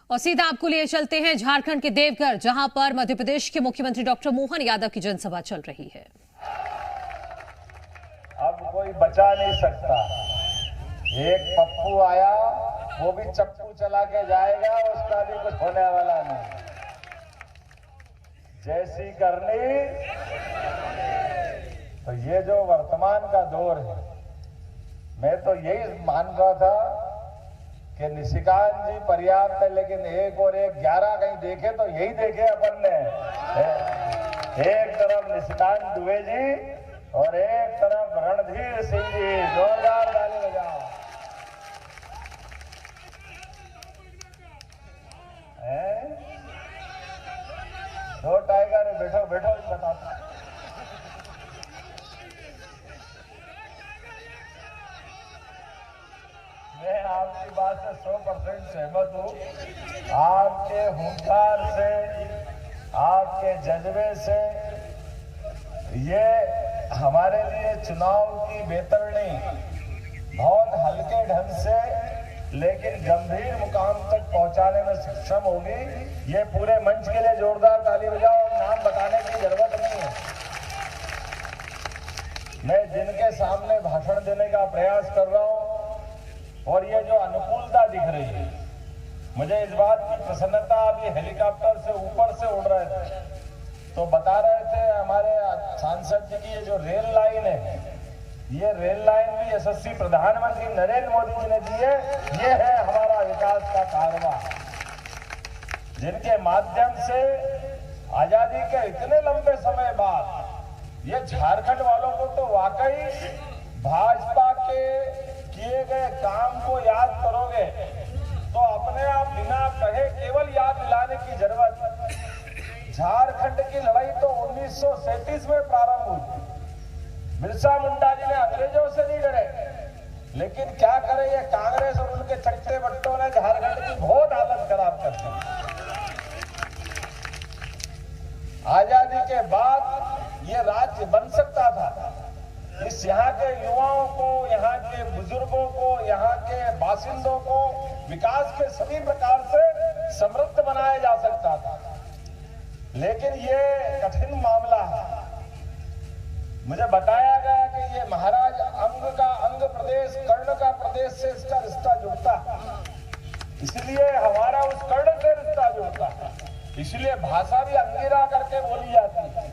और सीधा आपको लिए चलते हैं झारखंड के देवघर, जहां पर मध्य प्रदेश के मुख्यमंत्री डॉक्टर मोहन यादव की जनसभा चल रही है। अब कोई बचा नहीं सकता। एक पप्पू आया, वो भी चप्पू चला के जाएगा, उसका भी कुछ होने वाला नहीं। जैसी करनी। तो ये जो वर्तमान का दौर है, मैं तो यही मान रहा था कि निशिकांत जी पर्याप्त है, लेकिन एक और एक 11 कहीं देखे तो यही देखे अपन ने। एक तरफ निशिकांत दुबे जी और एक तरफ रणधीर सिंह जी। जोरदार ताली बजाओ। दो टाइगर, बैठो बैठो, बताता। मैं आपकी बात से 100% सहमत हूँ। आपके हुंकार से, आपके जज्बे से ये हमारे लिए चुनाव की बेतरनी बहुत हल्के ढंग से लेकिन गंभीर मुकाम तक पहुंचाने में सक्षम होगी। ये पूरे मंच के लिए जोरदार ताली बजाओ। नाम बताने की जरूरत नहीं है। मैं जिनके सामने भाषण देने का प्रयास कर रहा हूं और ये जो अनुकूलता दिख रही है, मुझे इस बात की प्रसन्नता, अभी हेलीकॉप्टर से ऊपर से उड़ रहे थे तो बता रहे थे हमारे सांसद जी की ये जो रेल लाइन है, ये रेल लाइन भी यशस्वी प्रधानमंत्री नरेंद्र मोदी जी ने दी है। ये है हमारा विकास का कारवा, जिनके माध्यम से आजादी के इतने लंबे समय बाद ये झारखंड वालों को तो वाकई भाजपा के किए गए काम को याद करोगे तो अपने आप बिना कहे केवल याद दिलाने की जरूरत। झारखंड की लड़ाई तो 1937 में प्रारंभ हुई। बिरसा मुंडा जी ने अंग्रेजों से नहीं डरे, लेकिन क्या करे ये कांग्रेस और उनके चट्टे बट्टों ने झारखंड की बहुत हालत खराब कर दी। आजादी के बाद ये राज्य बन सकता था। इस यहाँ के युवाओं को, यहाँ के बुजुर्गों को, यहाँ के बासिंदों को विकास के सभी प्रकार से समृद्ध बनाया जा सकता था, लेकिन ये कठिन मामला है। मुझे बताया गया कि ये महाराज अंग प्रदेश, कर्ण का प्रदेश से इसका रिश्ता जुड़ता है, इसलिए हमारा उस कर्ण से रिश्ता जुड़ता है, इसलिए भाषा भी अंगिरा करके बोली जाती है।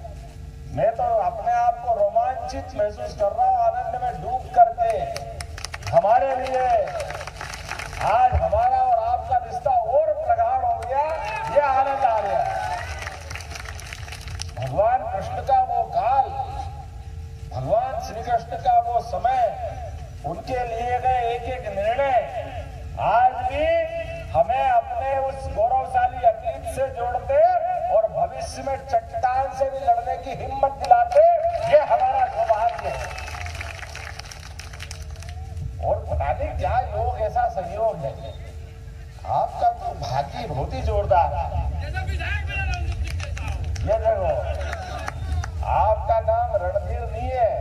मैं तो अपने आप को रोमांचित महसूस कर रहा हूं, आनंद में डूब करके। हमारे लिए आज हमारा और आपका रिश्ता और प्रगाढ़ हो गया, ये आनंद आ गया। भगवान कृष्ण का वो काल, भगवान श्री कृष्ण का वो समय, उनके लिए गए एक एक निर्णय आज भी हमें अपने उस गौरवशाली अतीत से जोड़ते और भविष्य में चट्टान से भी लड़ने की हिम्मत दिलाते। ये हमारा सौभाग्य है। और पता नहीं क्या योग, ऐसा संयोग है। आपका तो भाग्य बहुत ही जोरदार है। ये देखो, आपका नाम रणधीर नहीं है,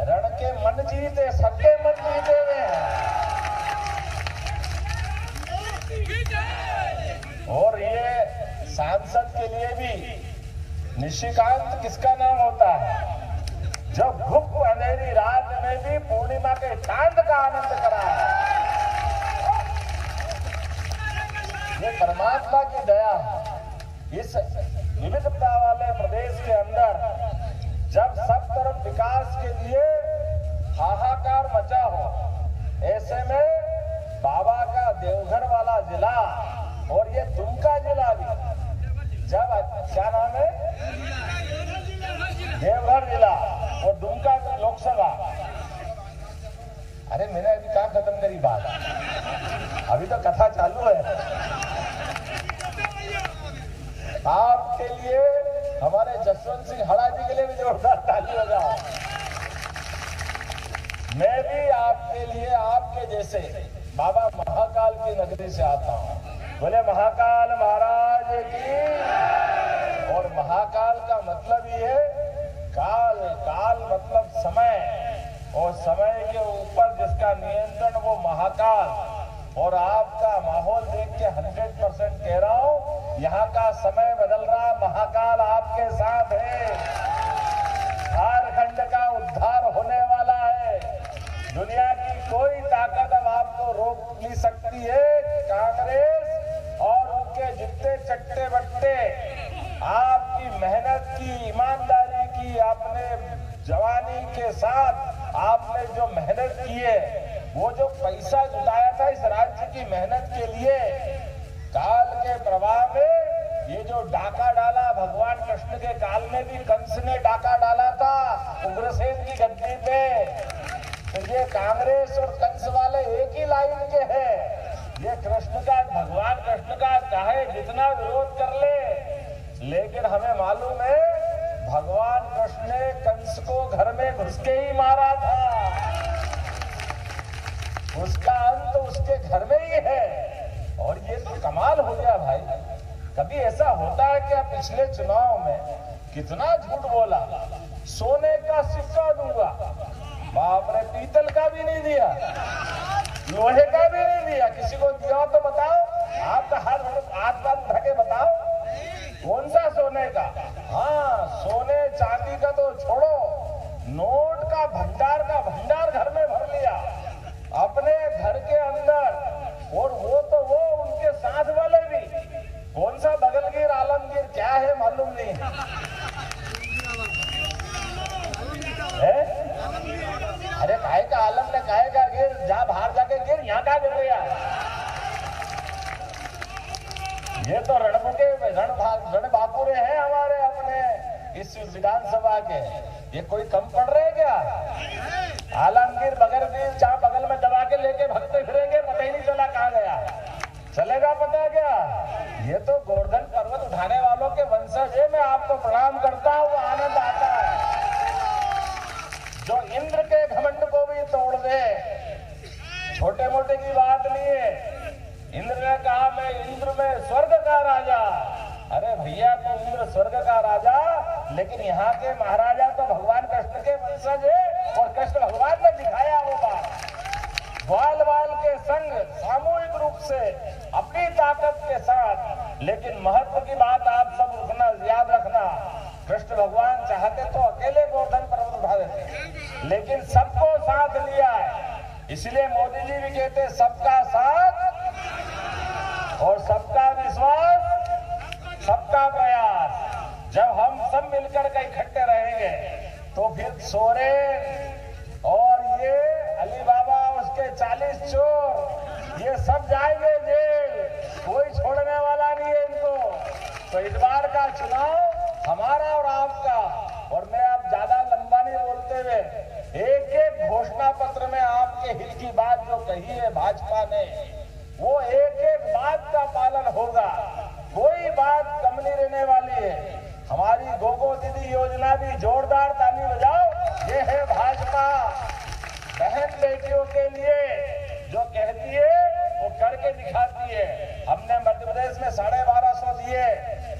रण के मन जीते, सबके मन जीते हुए हैं। और ये सांसद के लिए भी निशिकांत किसका नाम होता है, जो गुप्त अंधेरी रात में भी पूर्णिमा के चांद का आनंद करा है। ये परमात्मा की दया है। इस विविधता वाले प्रदेश के अंदर जब सब तरफ विकास के लिए हाहाकार मचा हो, ऐसे में बाबा का देवघर वाला जिला और ये दुमका जिला भी, जब क्या नाम है, देवघर जिला और दुमका लोकसभा। अरे मैंने अभी कहाँ खत्म करी बात, अभी तो कथा चालू है। आपके लिए, हमारे जसवंत सिंह हड़ा जी के लिए भी जोरदार ताली बजाओ। मैं भी आपके लिए, आपके जैसे बाबा महाकाल की नगरी से आता हूँ। बोले महाकाल महाराज की। और महाकाल का मतलब ये है काल, काल मतलब समय, और समय के ऊपर जिसका नियंत्रण वो महाकाल। और आपका माहौल देख के 100% यहाँ का समय बदल रहा, महाकाल आपके साथ है। झारखंड का उद्धार होने वाला है। दुनिया की कोई ताकत अब आपको रोक नहीं सकती है। कांग्रेस और उनके जितने चट्टे बट्टे आपकी मेहनत की, ईमानदारी की, आपने जवानी के साथ आपने जो मेहनत की है, वो जो पैसा जुटाया था इस राज्य की मेहनत के लिए, काल के प्रवाह में ये जो डाका डाला, भगवान कृष्ण के काल में भी कंस ने डाका डाला था उग्रसेन की गद्दी पे। तो ये कांग्रेस और कंस वाले एक ही लाइन के हैं। ये कृष्ण का, भगवान कृष्ण का चाहे जितना विरोध कर ले, लेकिन हमें मालूम है भगवान कृष्ण ने कंस को घर में घुस के ही मारा था। उसका अंत उसके घर में ही है। और ये तो कमाल हो गया भाई। कभी ऐसा होता है कि पिछले चुनाव में कितना झूठ बोला, सोने का सिक्का दूंगा, बाप ने पीतल का भी नहीं दिया, लोहे का भी नहीं दिया। किसी को दिया तो बताओ, आपका हाथ ढके बताओ कौन सा सोने का। हाँ, सोने चांदी का तो छोड़ो, नोट का भंडार घर में भर लिया अपने घर के अंदर। और वो तो वो उनके साथ वाले भी, कौन सा बगलगीर आलमगीर क्या है मालूम नहीं है। अरे काहे का आलम ने काहे का गिर, जहां बाहर जाके गिर, यहाँ का गिर गया। ये तो रणबांकुरे हैं हमारे अपने इस विधानसभा के। ये कोई कम पड़ रहे क्या? आलमगीर बगलगीर जहां बगल में दबा के लेके भगते फिरेंगे, पता ही नहीं चला कहां गया। चलेगा पता क्या? ये तो गोवर्धन पर्वत उठाने वालों के वंशज है। मैं आपको प्रणाम करता हूँ, आनंद आता है। जो इंद्र के घमंड को भी तोड़ दे, छोटे मोटे की बात नहीं है। इंद्र ने कहा मैं इंद्र में स्वर्ग का राजा। अरे भैया, तो इंद्र स्वर्ग का राजा, लेकिन यहाँ के महाराजा तो भगवान कृष्ण के वंशज है। और कृष्ण भगवान ने दिखाया वो बात, ग्वाल बाल के संग सामूहिक रूप से अपनी ताकत के साथ। लेकिन महत्व की बात आप सब रुकना, याद रखना, कृष्ण भगवान चाहते तो अकेले गोवर्धन पर्वत उठा देते, लेकिन सबको साथ लिया है। इसलिए मोदी जी भी कहते सबका साथ और सबका विश्वास, सबका प्रयास। जब हम सब मिलकर के इकट्ठे रहेंगे तो फिर सोरेन और ये अली बाबा, उसके 40 चोर, ये सब जाएंगे जेल। कोई छोड़ने वाला नहीं है इनको। तो इस बार का चुनाव हमारा और आपका। और मैं अब ज्यादा लंबा नहीं बोलते हुए, एक एक घोषणा पत्र में आपके हित की बात जो कही है भाजपा ने, वो एक एक बात का पालन होगा। कोई बात कम नहीं रहने वाली है। हमारी गोगो दीदी योजना भी जोरदार ताली बजाओ। ये है भाजपा बहन बेटियों के लिए जो कहती है वो करके दिखाती है। हमने मध्य प्रदेश में 1250 दिए,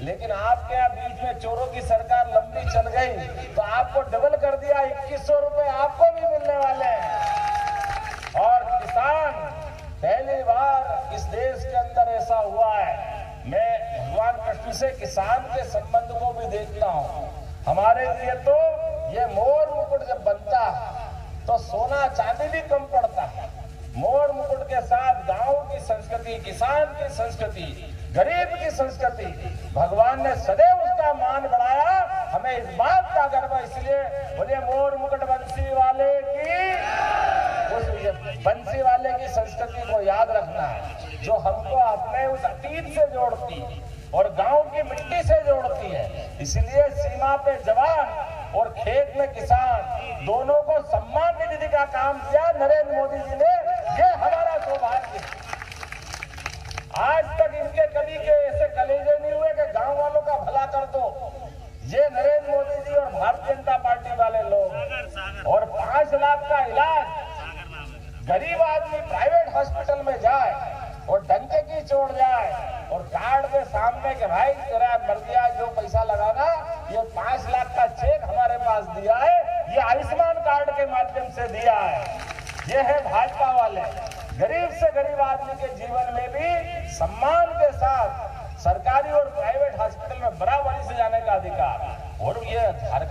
लेकिन आपके यहाँ बीच में चोरों की सरकार लंबी चल गई तो आपको डबल कर दिया, 2100 रुपए आपको भी मिलने वाले हैं। और किसान, पहली बार इस देश के अंदर ऐसा हुआ है। मैं भगवान कृष्ण से किसान के संबंध को भी देखता हूँ। हमारे लिए तो ये मोर मुकुट जब बनता है तो सोना चांदी भी कम पड़ता है। मोर मुकुट के साथ गांव की संस्कृति, किसान की संस्कृति, गरीब की संस्कृति, भगवान ने सदैव उसका मान बढ़ाया। हमें इस बात का गर्व, इसलिए बोले मोर मुकुट बंसी वाले की, उस बंसी वाले की संस्कृति को याद रखना है, जो हमको अपने उस अतीत से जोड़ती और गांव की मिट्टी से जोड़ती है। इसलिए सीमा पे जवान और खेत में किसान दोनों को सम्मान निधि का काम किया नरेंद्र मोदी जी ने। ये हमारा सौभाग्य। आज तक इनके कभी के ऐसे कलेजे नहीं हुए कि गांव वालों का भला कर दो। ये नरेंद्र मोदी जी और भारतीय जनता पार्टी वाले लोग। और 5 लाख का इलाज गरीब आदमी प्राइवेट हॉस्पिटल में जाए और डंके की चोट जाए और कार्ड के सामने के भाई तेरा मर गया, जो पैसा लगाना, ये 5 लाख का चेक हमारे पास दिया है, ये आयुष्मान कार्ड के माध्यम से दिया है। ये है भाजपा वाले। गरीब से गरीब आदमी के जीवन में भी सम्मान के साथ सरकारी और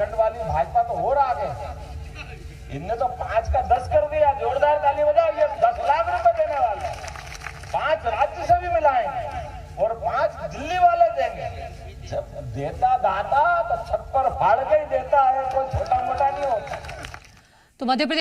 झारखंड वाली भाजपा तो और आगे, इनने तो 5 का 10 कर दिया। जोरदार ताली बजाओ, ये 10 लाख रुपए देने वाले, 5 राज्य से भी मिलाएंगे और 5 दिल्ली वाले देंगे। जब देता दाता तो छप्पर फाड़ के ही देता है, कोई छोटा मोटा नहीं होता। तो मध्य प्रदेश